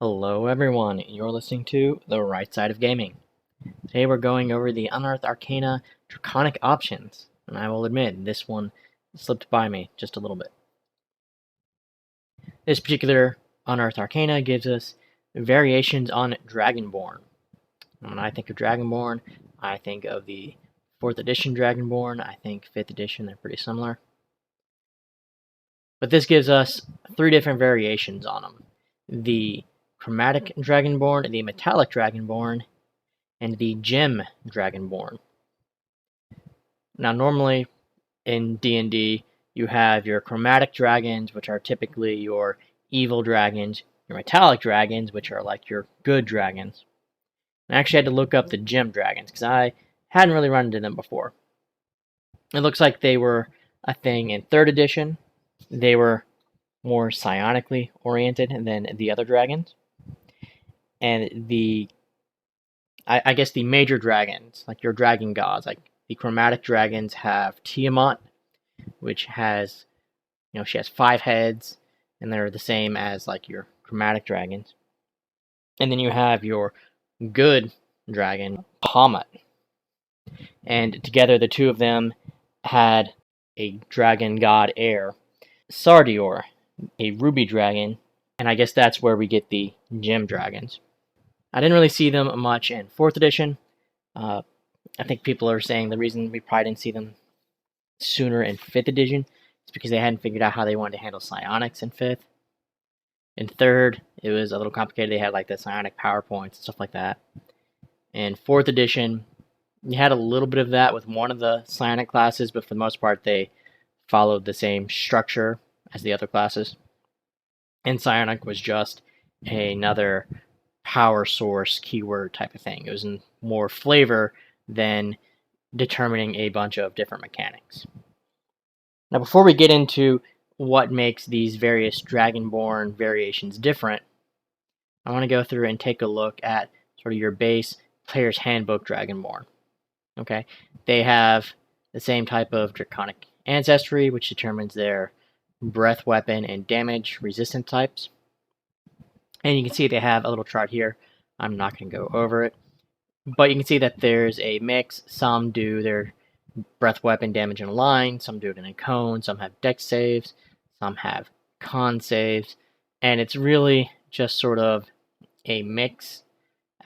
Hello everyone, you're listening to The Right Side of Gaming. Today we're going over the Unearthed Arcana Draconic options, and I will admit this one slipped by me just a little bit. This particular Unearthed Arcana gives us variations on Dragonborn. When I think of Dragonborn, I think of the 4th edition Dragonborn, I think 5th edition, they're pretty similar. But this gives us 3 different variations on them. The Chromatic Dragonborn, the Metallic Dragonborn, and the Gem Dragonborn. Now normally in D&D you have your Chromatic Dragons, which are typically your evil dragons, your Metallic Dragons, which are like your good dragons. I actually had to look up the Gem Dragons, because I hadn't really run into them before. It looks like they were a thing in 3rd edition. They were more psionically oriented than the other dragons. And I guess the major dragons, like your dragon gods, like the Chromatic Dragons have Tiamat, which has, she has 5 heads, and they're the same as like your Chromatic Dragons. And then you have your good dragon, Bahamut. And together the two of them had a dragon god heir, Sardior, a ruby dragon, and I guess that's where we get the gem dragons. I didn't really see them much in 4th edition. I think people are saying the reason we probably didn't see them sooner in 5th edition is because they hadn't figured out how they wanted to handle psionics in 5th. In 3rd, it was a little complicated. They had like the psionic PowerPoints and stuff like that. In 4th edition, you had a little bit of that with one of the psionic classes, but for the most part, they followed the same structure as the other classes. And psionic was just another power source keyword type of thing. It was more flavor than determining a bunch of different mechanics. Now, before we get into what makes these various Dragonborn variations different, I want to go through and take a look at sort of your base player's handbook Dragonborn. Okay, they have the same type of draconic ancestry, which determines their breath weapon and damage resistant types. And you can see they have a little chart here. I'm not going to go over it. But you can see that there's a mix. Some do their breath weapon damage in a line. Some do it in a cone. Some have dex saves. Some have con saves. And it's really just sort of a mix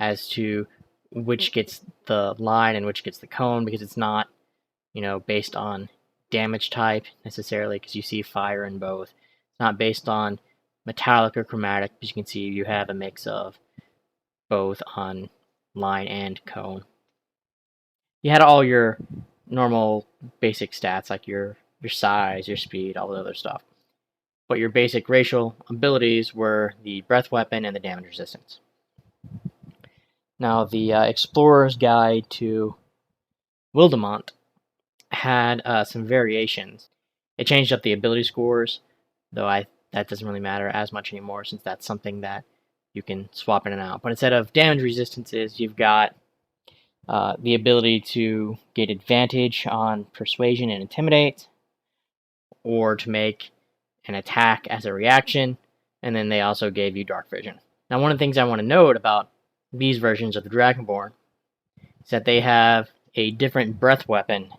as to which gets the line and which gets the cone, because it's not, based on damage type necessarily, because you see fire in both. It's not based on metallic or chromatic, as you can see you have a mix of both on line and cone. You had all your normal basic stats like your size, your speed, all the other stuff. But your basic racial abilities were the breath weapon and the damage resistance. Now, the Explorer's Guide to Wildemont had some variations. It changed up the ability scores, though that doesn't really matter as much anymore, since that's something that you can swap in and out. But instead of damage resistances, you've got the ability to get advantage on persuasion and intimidate, or to make an attack as a reaction, and then they also gave you dark vision. Now, one of the things I want to note about these versions of the Dragonborn is that they have a different breath weapon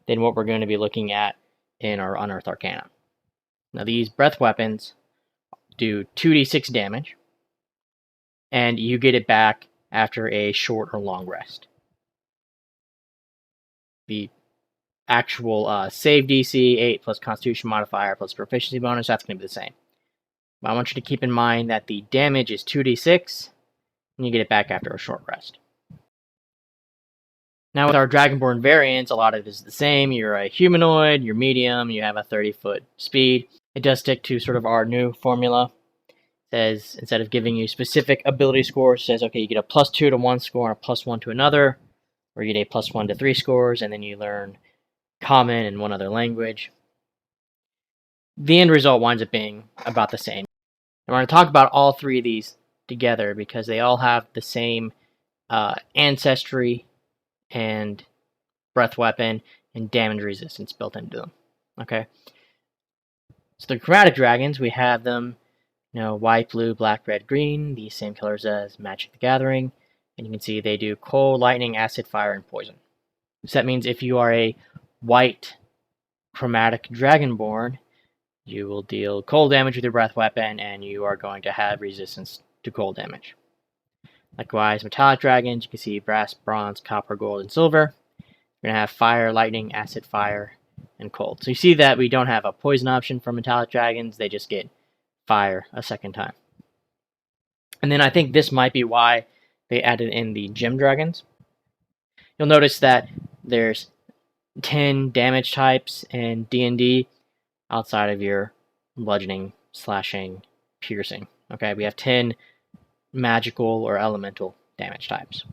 than what we're going to be looking at in our Unearthed Arcana. Now, these breath weapons do 2d6 damage, and you get it back after a short or long rest. The actual save DC, 8 plus Constitution modifier plus proficiency bonus, that's going to be the same. But I want you to keep in mind that the damage is 2d6, and you get it back after a short rest. Now with our Dragonborn variants, a lot of it is the same. You're a humanoid, you're medium, you have a 30-foot speed. It does stick to sort of our new formula. It says, instead of giving you specific ability scores, it says, okay, you get a +2 to one score and a +1 to another, or you get a +1 to 3 scores, and then you learn common and one other language. The end result winds up being about the same. And we're going to talk about all 3 of these together because they all have the same ancestry and breath weapon and damage resistance built into them. Okay, so the Chromatic Dragons, we have them white, blue, black, red, green, the same colors as Magic the Gathering. And you can see they do cold, lightning, acid, fire, and poison. So that means if you are a white Chromatic Dragonborn, you will deal cold damage with your breath weapon, and you are going to have resistance to cold damage. Likewise, Metallic Dragons, you can see brass, bronze, copper, gold, and silver. You're going to have fire, lightning, acid, fire, and cold. So you see that we don't have a poison option for Metallic Dragons, they just get fire a second time. And then I think this might be why they added in the Gem Dragons. You'll notice that there's 10 damage types in D&D outside of your bludgeoning, slashing, piercing. Okay, we have 10 magical or elemental damage types.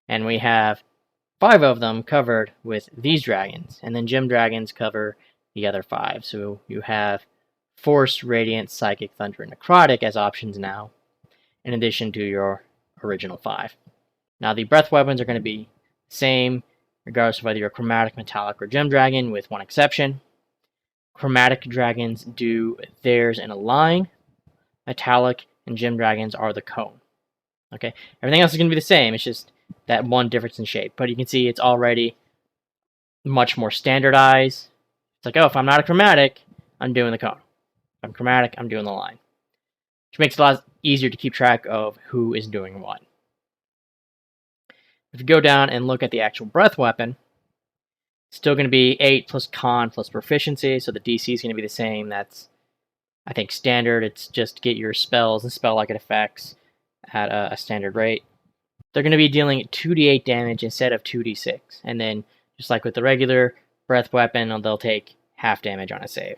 And we have 5 of them covered with these dragons, and then Gem Dragons cover the other 5. So you have Force, Radiant, Psychic, Thunder, and Necrotic as options now, in addition to your original 5. Now the breath weapons are going to be the same regardless of whether you're a Chromatic, Metallic, or Gem Dragon, with one exception. Chromatic Dragons do theirs in a line. Metallic and Gem Dragons are the cone. Okay, everything else is going to be the same. It's just that one difference in shape. But you can see it's already much more standardized. It's like, oh, if I'm not a Chromatic, I'm doing the cone. If I'm Chromatic, I'm doing the line. Which makes it a lot easier to keep track of who is doing what. If you go down and look at the actual breath weapon, it's still going to be 8 plus con plus proficiency, so the DC is going to be the same. That's, I think, standard. It's just get your spells and spell-like effects at a standard rate. They're going to be dealing 2d8 damage instead of 2d6. And then, just like with the regular breath weapon, they'll take half damage on a save.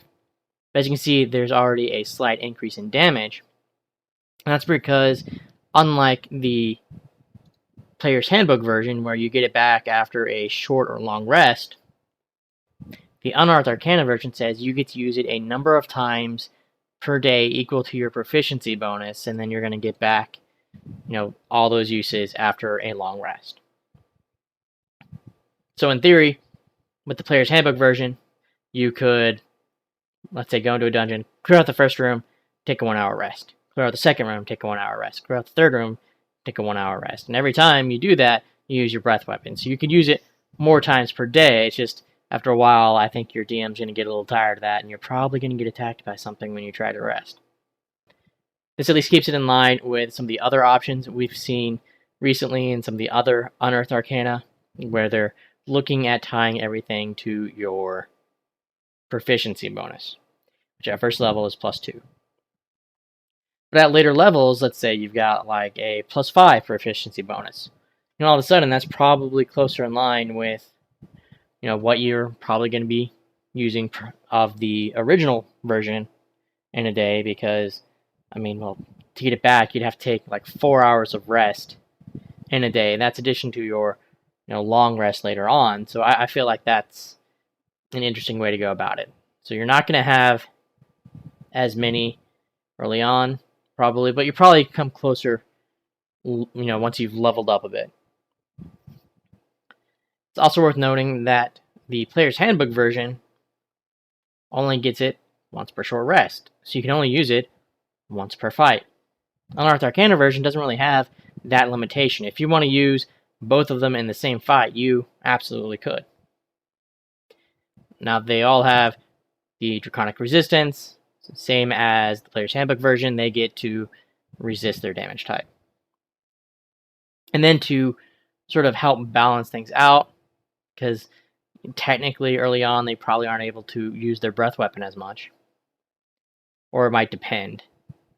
But as you can see, there's already a slight increase in damage. And that's because, unlike the Player's Handbook version, where you get it back after a short or long rest, the Unearthed Arcana version says you get to use it a number of times per day equal to your proficiency bonus, and then you're going to get back, all those uses after a long rest. So in theory, with the Player's Handbook version, you could, let's say, go into a dungeon, clear out the first room, take a 1-hour rest. Clear out the second room, take a 1-hour rest. Clear out the third room, take a 1-hour rest. And every time you do that, you use your breath weapon. So you could use it more times per day. It's just, after a while, I think your DM's going to get a little tired of that, and you're probably going to get attacked by something when you try to rest. This at least keeps it in line with some of the other options we've seen recently in some of the other Unearthed Arcana, where they're looking at tying everything to your proficiency bonus, which at first level is +2. But at later levels, let's say you've got like a +5 proficiency bonus. All of a sudden, that's probably closer in line with, what you're probably going to be using of the original version in a day, because, to get it back, you'd have to take like 4 hours of rest in a day. And that's addition to your, long rest later on. So I feel like that's an interesting way to go about it. So you're not going to have as many early on, probably, but you probably come closer, once you've leveled up a bit. It's also worth noting that the Player's Handbook version only gets it once per short rest, so you can only use it once per fight. Unearthed Arcana version doesn't really have that limitation. If you want to use both of them in the same fight, you absolutely could. Now, they all have the Draconic Resistance, same as the Player's Handbook version. They get to resist their damage type. And then to sort of help balance things out, because technically early on they probably aren't able to use their breath weapon as much, or it might depend.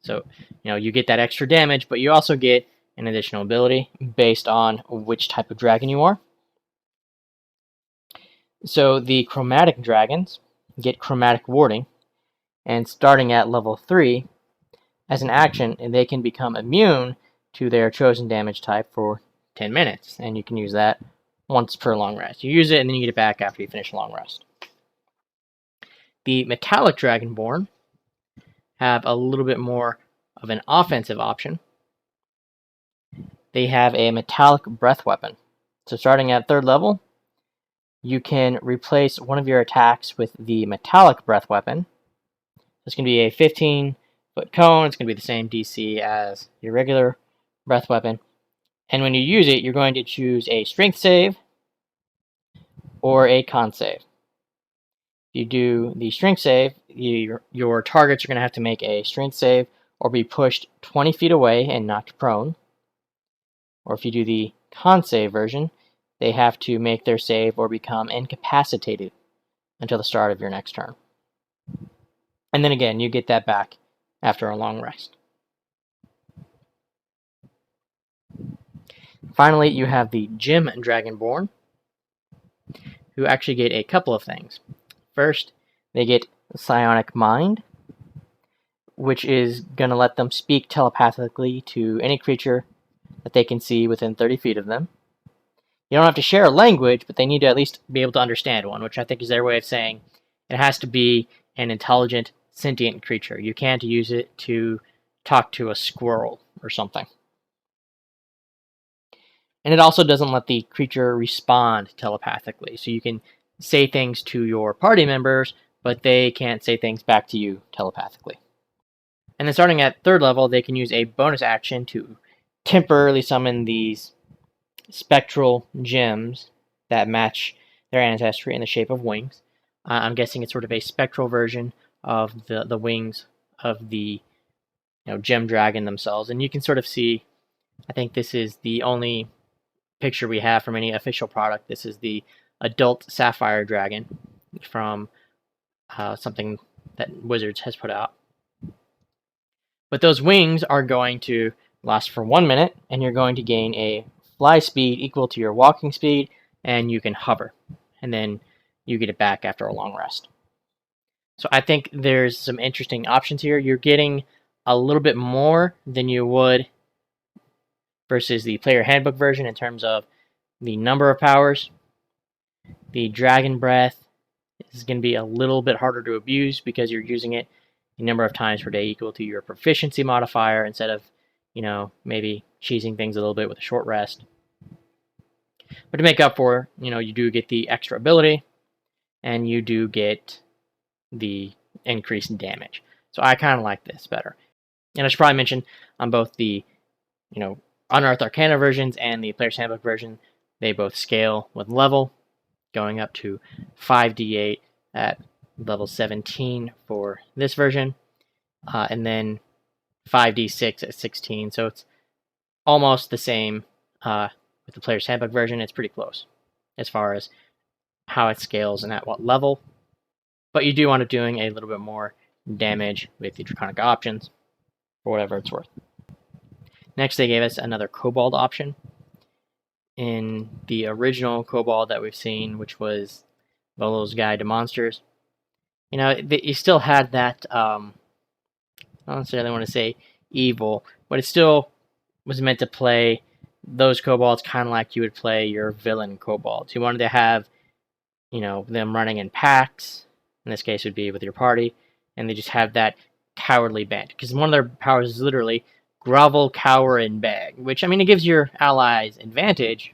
So you get that extra damage, but you also get an additional ability based on which type of dragon you are. So the Chromatic Dragons get Chromatic Warding, and starting at level 3, as an action, they can become immune to their chosen damage type for 10 minutes, and you can use that once per long rest. You use it, and then you get it back after you finish a long rest. The Metallic Dragonborn have a little bit more of an offensive option. They have a Metallic Breath Weapon. So starting at 3rd level, you can replace one of your attacks with the Metallic Breath Weapon. This can be a 15 foot cone. It's going to be the same DC as your regular breath weapon. And when you use it, you're going to choose a strength save or a con save. If you do the strength save, your targets are going to have to make a strength save or be pushed 20 feet away and knocked prone. Or if you do the con save version, they have to make their save or become incapacitated until the start of your next turn. And then again, you get that back after a long rest. Finally, you have the Gym Dragonborn, who actually get a couple of things. First, they get Psionic Mind, which is going to let them speak telepathically to any creature that they can see within 30 feet of them. You don't have to share a language, but they need to at least be able to understand one, which I think is their way of saying it has to be an intelligent, sentient creature. You can't use it to talk to a squirrel or something. And it also doesn't let the creature respond telepathically. So you can say things to your party members, but they can't say things back to you telepathically. And then starting at 3rd level, they can use a bonus action to temporarily summon these spectral gems that match their ancestry in the shape of wings. I'm guessing it's sort of a spectral version of the wings of the gem dragon themselves. And you can sort of see, I think this is the only picture we have from any official product. This is the adult sapphire dragon from something that Wizards has put out. But those wings are going to last for 1 minute, and you're going to gain a fly speed equal to your walking speed, and you can hover. And then you get it back after a long rest. So I think there's some interesting options here. You're getting a little bit more than you would versus the player handbook version in terms of the number of powers. The Dragon Breath is going to be a little bit harder to abuse because you're using it a number of times per day equal to your proficiency modifier instead of, maybe cheesing things a little bit with a short rest. But to make up for, you do get the extra ability and you do get the increase in damage. So I kind of like this better. And I should probably mention on both the, Unearthed Arcana versions and the Player's Handbook version, they both scale with level, going up to 5d8 at level 17 for this version, and then 5d6 at 16. So it's almost the same with the Player's Handbook version. It's pretty close as far as how it scales and at what level. But you do want to doing a little bit more damage with the Draconic options for whatever it's worth. Next, they gave us another Kobold option. In the original Kobold that we've seen, which was Volo's Guide to Monsters, you still had that, I don't necessarily want to say evil, but it still was meant to play those Kobolds kind of like you would play your villain Kobolds. You wanted to have, them running in packs. In this case, it would be with your party, and they just have that cowardly band. Because one of their powers is literally grovel, cower, and beg, which, it gives your allies advantage,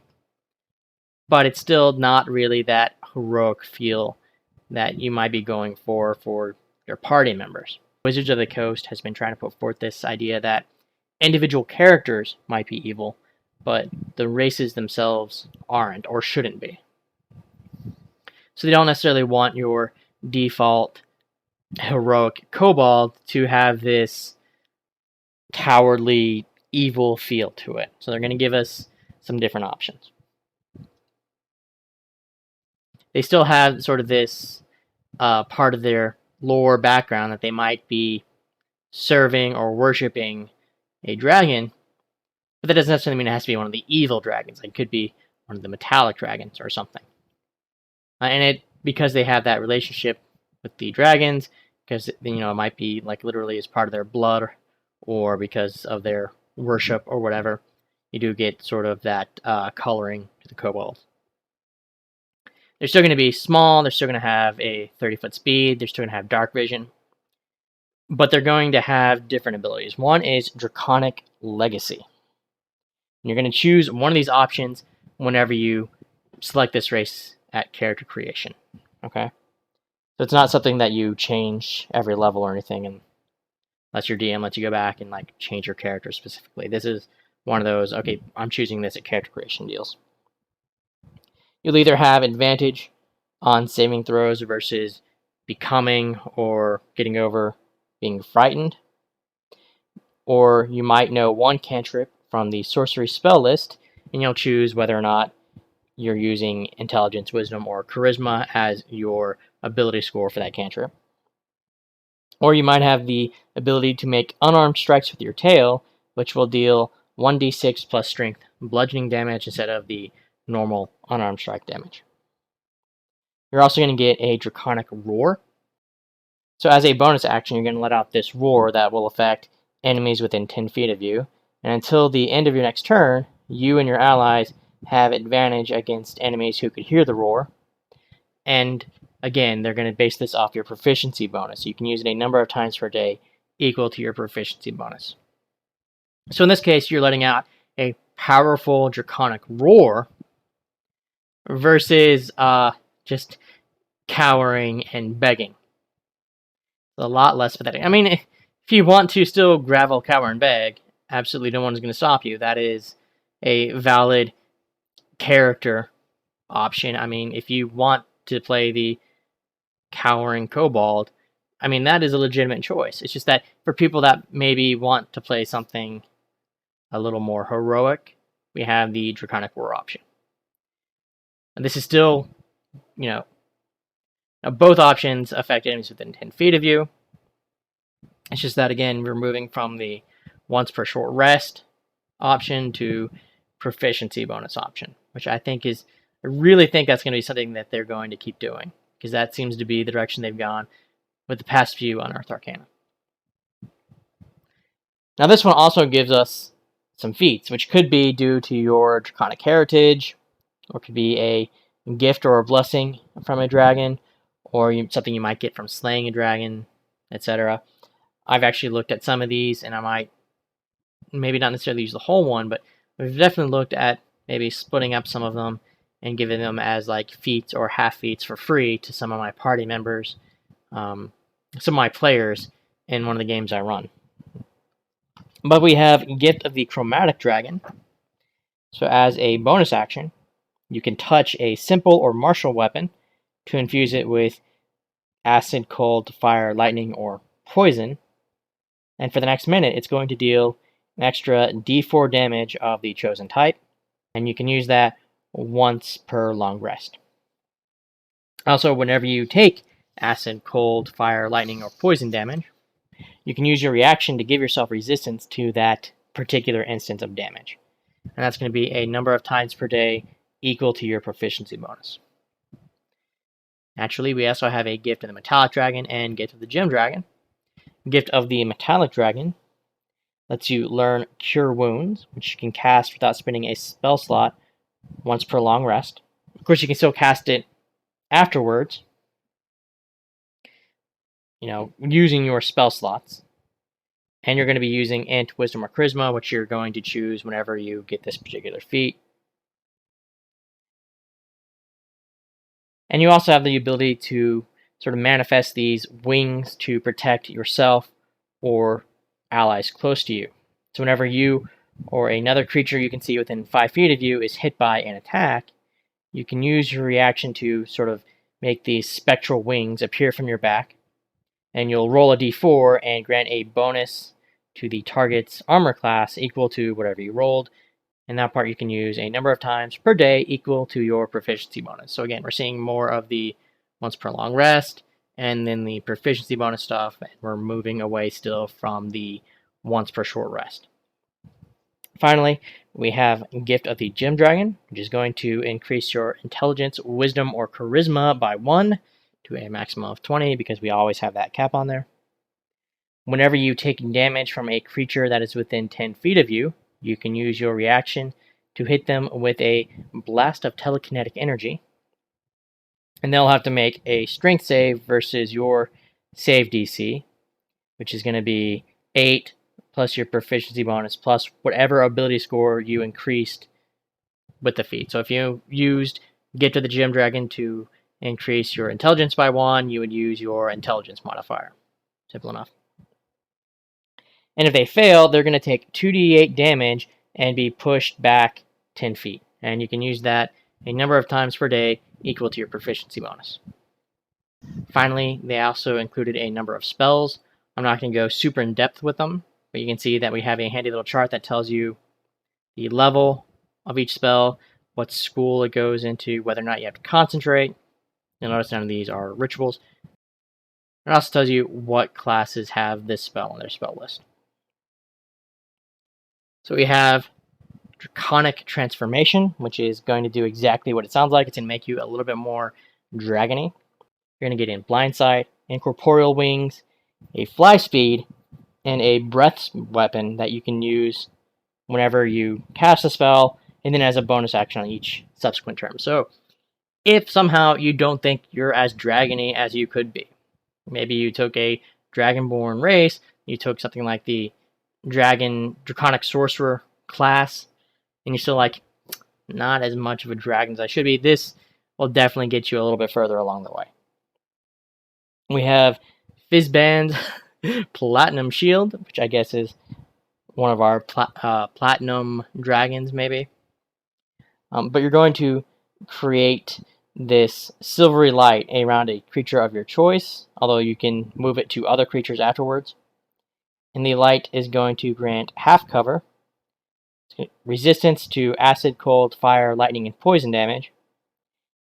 but it's still not really that heroic feel that you might be going for your party members. Wizards of the Coast has been trying to put forth this idea that individual characters might be evil, but the races themselves aren't or shouldn't be. So they don't necessarily want your default heroic kobold to have this cowardly, evil feel to it. So they're going to give us some different options. They still have sort of this part of their lore background that they might be serving or worshipping a dragon, but that doesn't necessarily mean it has to be one of the evil dragons. It could be one of the metallic dragons or something. Because they have that relationship with the dragons, because it might be like literally as part of their blood, or because of their worship or whatever, you do get sort of that coloring to the kobolds. They're still going to be small, they're still going to have a 30-foot speed, they're still going to have dark vision, but they're going to have different abilities. One is Draconic Legacy. And you're going to choose one of these options whenever you select this race at character creation. Okay? So it's not something that you change every level or anything, and unless your DM lets you go back and like change your character specifically. This is one of those, okay, I'm choosing this at character creation deals. You'll either have advantage on saving throws versus becoming or getting over being frightened, or you might know one cantrip from the sorcery spell list, and you'll choose whether or not you're using intelligence, wisdom, or charisma as your ability score for that cantrip. Or you might have the ability to make unarmed strikes with your tail, which will deal 1d6 plus strength bludgeoning damage instead of the normal unarmed strike damage. You're also going to get a Draconic Roar. So as a bonus action, you're going to let out this roar that will affect enemies within 10 feet of you. And until the end of your next turn, you and your allies have advantage against enemies who could hear the roar. And again, they're going to base this off your proficiency bonus. You can use it a number of times per day equal to your proficiency bonus. So in this case, you're letting out a powerful Draconic Roar versus just cowering and begging. A lot less pathetic. I mean, if you want to still gravel, cower, and beg, absolutely no one is going to stop you. That is a valid character option. I mean, if you want to play the cowering kobold, I mean, that is a legitimate choice. It's just that for people that maybe want to play something a little more heroic, we have the Draconic War option. And this is still, now both options affect enemies within 10 feet of you. It's just that, again, we're moving from the once per short rest option to proficiency bonus option, which I really think that's going to be something that they're going to keep doing, because that seems to be the direction they've gone with the past few Unearthed Arcana. Now this one also gives us some feats, which could be due to your Draconic heritage, or could be a gift or a blessing from a dragon, or something you might get from slaying a dragon, etc. I've actually looked at some of these, and I might maybe not necessarily use the whole one, but we've definitely looked at maybe splitting up some of them and giving them as like feats or half feats for free to some of my party members, some of my players in one of the games I run. But we have Gift of the Chromatic Dragon. So as a bonus action, you can touch a simple or martial weapon to infuse it with acid, cold, fire, lightning, or poison. And for the next minute, it's going to deal an extra d4 damage of the chosen type. And you can use that once per long rest. Also, whenever you take acid, cold, fire, lightning, or poison damage, you can use your reaction to give yourself resistance to that particular instance of damage. And that's going to be a number of times per day equal to your proficiency bonus. Naturally, we also have a Gift of the Metallic Dragon and Gift of the Gem Dragon. Gift of the Metallic Dragon lets you learn Cure Wounds, which you can cast without spending a spell slot once per long rest. Of course, you can still cast it afterwards, using your spell slots. And you're going to be using Int, Wisdom, or Charisma, which you're going to choose whenever you get this particular feat. And you also have the ability to sort of manifest these wings to protect yourself or allies close to you. So whenever you or another creature you can see within 5 feet of you is hit by an attack, you can use your reaction to sort of make these spectral wings appear from your back. And you'll roll a d4 and grant a bonus to the target's armor class equal to whatever you rolled. And that part you can use a number of times per day equal to your proficiency bonus. So again, we're seeing more of the once per long rest and then the proficiency bonus stuff. And we're moving away still from the once per short rest. Finally, we have Gift of the Gem Dragon, which is going to increase your intelligence, wisdom, or charisma by 1 to a maximum of 20, because we always have that cap on there. Whenever you take damage from a creature that is within 10 feet of you, you can use your reaction to hit them with a blast of telekinetic energy. And they'll have to make a strength save versus your save DC, which is going to be 8 plus your proficiency bonus plus whatever ability score you increased with the feat. So if you used Gift of the Gem Dragon to increase your intelligence by 1, you would use your intelligence modifier. Simple enough. And if they fail, they're going to take 2d8 damage and be pushed back 10 feet. And you can use that a number of times per day equal to your proficiency bonus. Finally, they also included a number of spells. I'm not going to go super in depth with them, but you can see that we have a handy little chart that tells you the level of each spell, what school it goes into, whether or not you have to concentrate. You'll notice none of these are rituals. It also tells you what classes have this spell on their spell list. So we have Draconic Transformation, which is going to do exactly what it sounds like. It's going to make you a little bit more dragony. You're going to get in Blindsight, Incorporeal Wings, a Fly Speed, and a Breath weapon that you can use whenever you cast a spell, and then as a bonus action on each subsequent turn. So if somehow you don't think you're as dragony as you could be, maybe you took a Dragonborn race, you took something like the Draconic Sorcerer class, and you're still like, not as much of a dragon as I should be, this will definitely get you a little bit further along the way. We have Fizzband Platinum Shield, which I guess is one of our platinum dragons, maybe. But you're going to create this silvery light around a creature of your choice, although you can move it to other creatures afterwards. And the light is going to grant half cover, resistance to acid, cold, fire, lightning, and poison damage.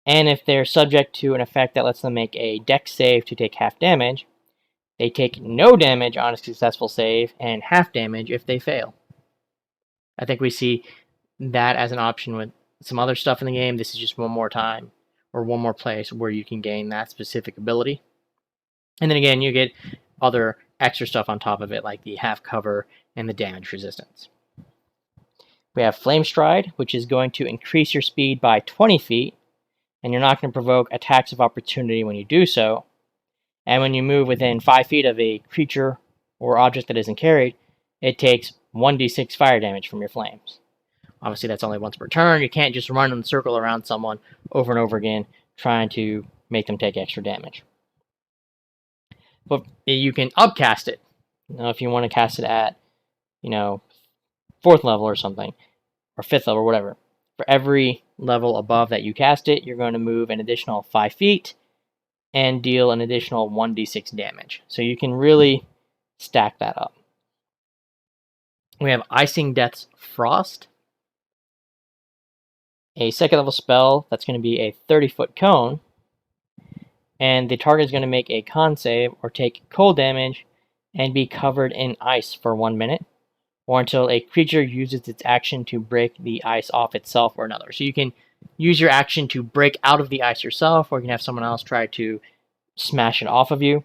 And if they're subject to an effect that lets them make a dex save to take half damage, they take no damage on a successful save and half damage if they fail. I think we see that as an option with some other stuff in the game. This is just one more time or one more place where you can gain that specific ability. And then again, you get other extra stuff on top of it, like the half cover and the damage resistance. We have Flame Stride, which is going to increase your speed by 20 feet, and you're not going to provoke attacks of opportunity when you do so. And when you move within 5 feet of a creature or object that isn't carried, it takes 1d6 fire damage from your flames. Obviously, that's only once per turn. You can't just run in a circle around someone over and over again trying to make them take extra damage. But you can upcast it. Now, if you want to cast it at, 4th level or something, or 5th level, or whatever. For every level above that you cast it, you're going to move an additional 5 feet and deal an additional 1d6 damage. So you can really stack that up. We have Icing Death's Frost, a 2nd level spell that's going to be a 30-foot cone, and the target is going to make a con save or take cold damage and be covered in ice for 1 minute, or until a creature uses its action to break the ice off itself or another. So you can use your action to break out of the ice yourself, or you can have someone else try to smash it off of you.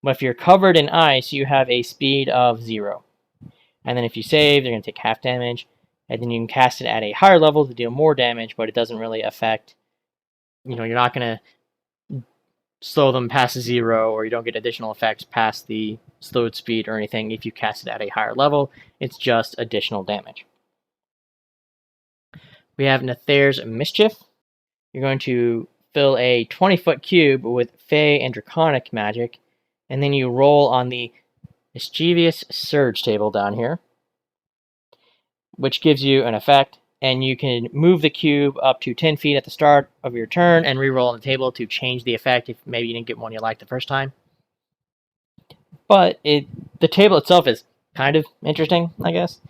But if you're covered in ice, you have a speed of 0. And then if you save, they're going to take half damage. And then you can cast it at a higher level to deal more damage, but it doesn't really affect, you're not going to slow them past 0, or you don't get additional effects past the slowed speed or anything. If you cast it at a higher level, it's just additional damage. We have Atheist Mischief. You're going to fill a 20-foot cube with Fey and Draconic magic, and then you roll on the Mischievous Surge table down here, which gives you an effect, and you can move the cube up to 10 feet at the start of your turn and re-roll on the table to change the effect if maybe you didn't get one you liked the first time. But the table itself is kind of interesting, I guess.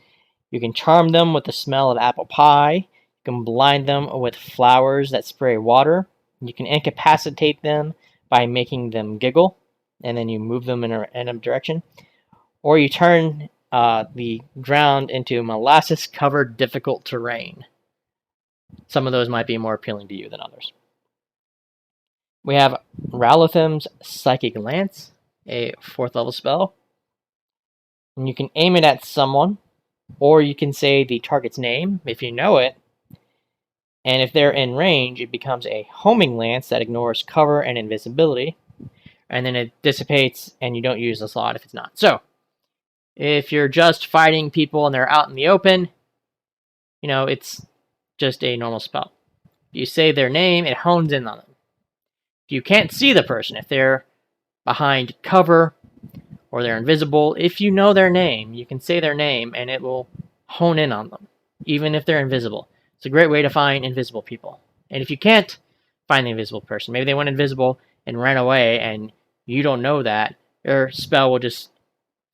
You can charm them with the smell of apple pie. You can blind them with flowers that spray water. You can incapacitate them by making them giggle, and then you move them in a random direction. Or you turn the ground into molasses-covered difficult terrain. Some of those might be more appealing to you than others. We have Rallotham's Psychic Lance, a 4th level spell. And you can aim it at someone, or you can say the target's name if you know it. And if they're in range, it becomes a homing lance that ignores cover and invisibility. And then it dissipates, and you don't use the slot if it's not. So, if you're just fighting people and they're out in the open, it's just a normal spell. If you say their name, it hones in on them. If you can't see the person, if they're behind cover or they're invisible. If you know their name, you can say their name and it will hone in on them, even if they're invisible. It's a great way to find invisible people. And if you can't find the invisible person, maybe they went invisible and ran away and you don't know that, your spell will just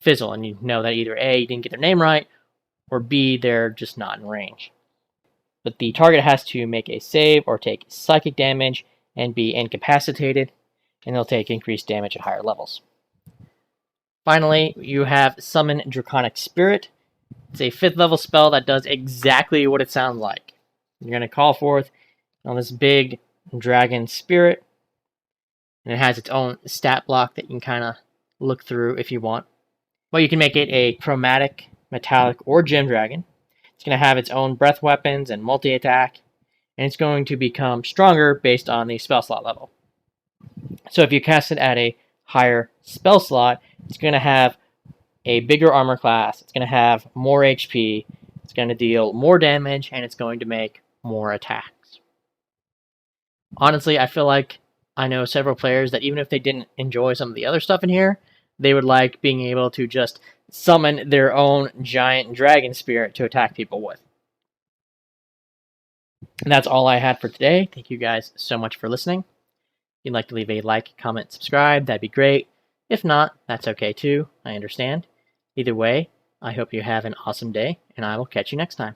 fizzle and you know that either A, you didn't get their name right, or B, they're just not in range. But the target has to make a save or take psychic damage and be incapacitated, and they'll take increased damage at higher levels. Finally, you have Summon Draconic Spirit. It's a 5th level spell that does exactly what it sounds like. You're going to call forth on this big dragon spirit, and it has its own stat block that you can kind of look through if you want. But you can make it a chromatic, metallic, or gem dragon. It's going to have its own breath weapons and multi-attack, and it's going to become stronger based on the spell slot level. So if you cast it at a higher spell slot, it's going to have a bigger armor class, it's going to have more HP, it's going to deal more damage, and it's going to make more attacks. Honestly, I feel like I know several players that even if they didn't enjoy some of the other stuff in here, they would like being able to just summon their own giant dragon spirit to attack people with. And that's all I had for today. Thank you guys so much for listening. If you'd like to leave a like, comment, subscribe, that'd be great. If not, that's okay too. I understand. Either way, I hope you have an awesome day, and I will catch you next time.